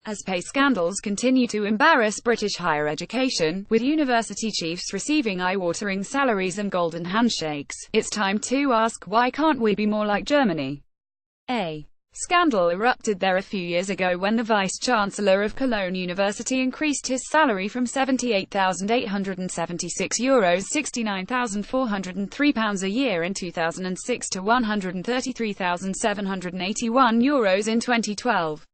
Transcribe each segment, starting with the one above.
As pay scandals continue to embarrass British higher education, with university chiefs receiving eye-watering salaries and golden handshakes, it's time to ask, why can't we be more like Germany? A scandal erupted there a few years ago when the Vice-Chancellor of Cologne University increased his salary from €78,876 £69,403 a year in 2006 to €133,781 in 2012.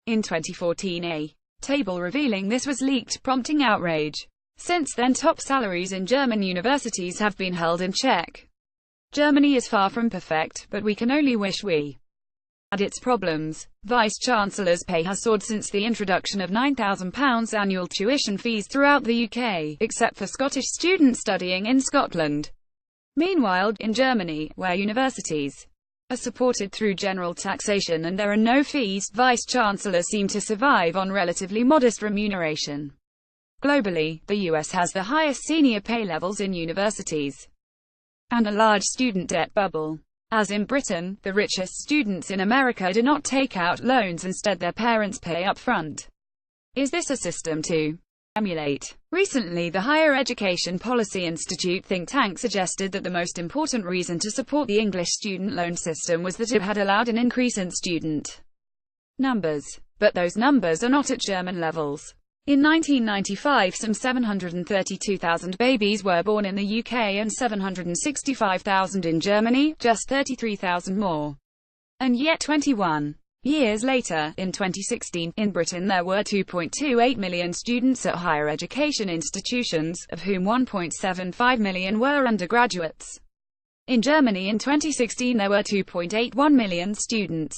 In 2014, a table revealing this was leaked, prompting outrage. Since then, top salaries in German universities have been held in check. Germany is far from perfect, but we can only wish we had its problems. Vice-Chancellors' pay has soared since the introduction of £9,000 annual tuition fees throughout the UK, except for Scottish students studying in Scotland. Meanwhile, in Germany, where universities are supported through general taxation and there are no fees, vice-chancellors seem to survive on relatively modest remuneration. Globally, the US has the highest senior pay levels in universities and a large student debt bubble. As in Britain, the richest students in America do not take out loans, instead their parents pay up front. Is this a system to emulate? Recently, the Higher Education Policy Institute think tank suggested that the most important reason to support the English student loan system was that it had allowed an increase in student numbers. But those numbers are not at German levels. In 1995, some 732,000 babies were born in the UK and 765,000 in Germany, just 33,000 more. And yet 21 years later, in 2016, in Britain there were 2.28 million students at higher education institutions, of whom 1.75 million were undergraduates. In Germany in 2016 there were 2.81 million students,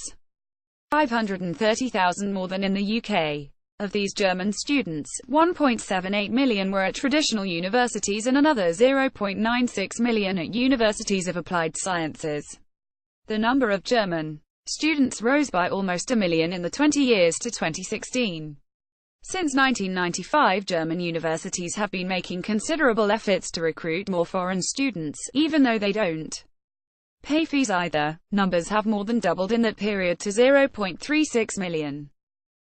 530,000 more than in the UK. Of these German students, 1.78 million were at traditional universities and another 0.96 million at universities of applied sciences. The number of German students rose by almost 1 million in the 20 years to 2016. Since 1995, German universities have been making considerable efforts to recruit more foreign students, even though they don't pay fees either. Numbers have more than doubled in that period to 0.36 million.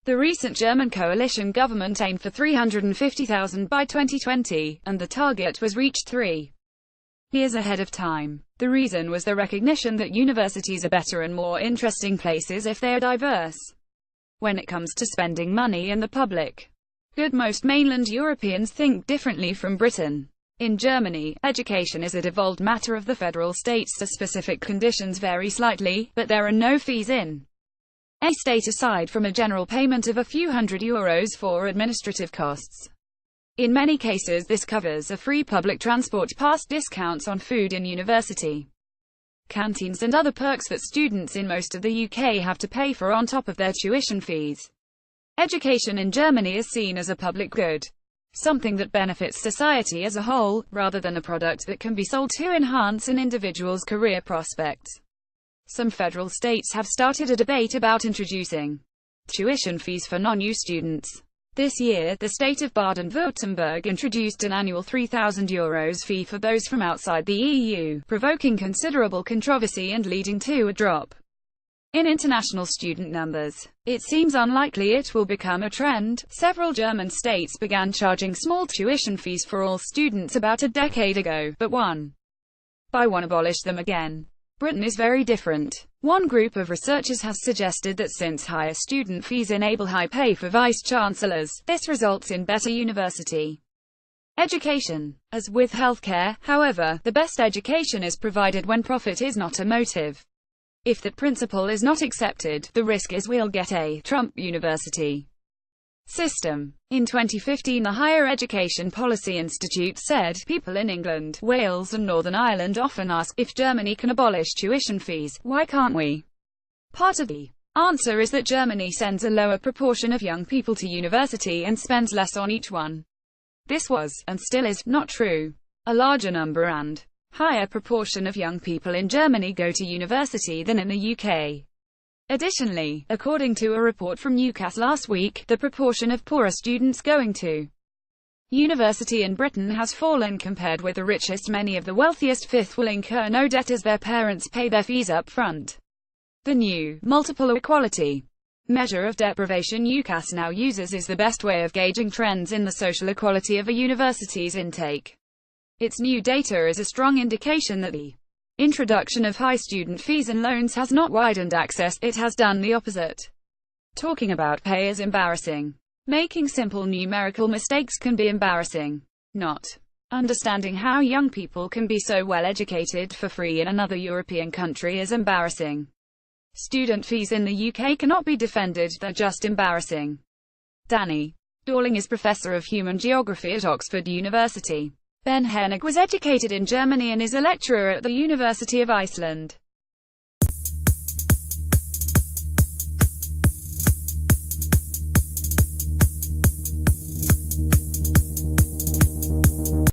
The recent German coalition government aimed for 350,000 by 2020, and the target was reached 3 years ahead of time. The reason was the recognition that universities are better and more interesting places if they are diverse when it comes to spending money in the public good. Most mainland Europeans think differently from Britain. In Germany, education is a devolved matter of the federal states. The specific conditions vary slightly, but there are no fees in a state aside from a general payment of a few €100 for administrative costs. In many cases this covers a free public transport pass, discounts on food in university canteens and other perks that students in most of the UK have to pay for on top of their tuition fees. Education in Germany is seen as a public good, something that benefits society as a whole, rather than a product that can be sold to enhance an individual's career prospects. Some federal states have started a debate about introducing tuition fees for non-EU students. This year, the state of Baden-Württemberg introduced an annual €3,000 fee for those from outside the EU, provoking considerable controversy and leading to a drop in international student numbers. It seems unlikely it will become a trend. Several German states began charging small tuition fees for all students about a decade ago, but one by one abolished them again. Britain is very different. One group of researchers has suggested that since higher student fees enable high pay for vice-chancellors, this results in better university education. As with healthcare, however, the best education is provided when profit is not a motive. If that principle is not accepted, the risk is we'll get a Trump university system. In 2015, the Higher Education Policy Institute said, people in England, Wales and Northern Ireland often ask, if Germany can abolish tuition fees, why can't we? Part of the answer is that Germany sends a lower proportion of young people to university and spends less on each one. This was, and still is, not true. A larger number and higher proportion of young people in Germany go to university than in the UK. Additionally, according to a report from UCAS last week, the proportion of poorer students going to university in Britain has fallen compared with the richest. Many of the wealthiest fifth will incur no debt as their parents pay their fees up front. The new multiple equality measure of deprivation UCAS now uses is the best way of gauging trends in the social equality of a university's intake. Its new data is a strong indication that the introduction of high student fees and loans has not widened access, it has done the opposite. Talking about pay is embarrassing. Making simple numerical mistakes can be embarrassing. Not understanding how young people can be so well educated for free in another European country is embarrassing. Student fees in the UK cannot be defended, they're just embarrassing. Danny Dorling is Professor of Human Geography at Oxford University. Ben Hennig was educated in Germany and is a lecturer at the University of Iceland.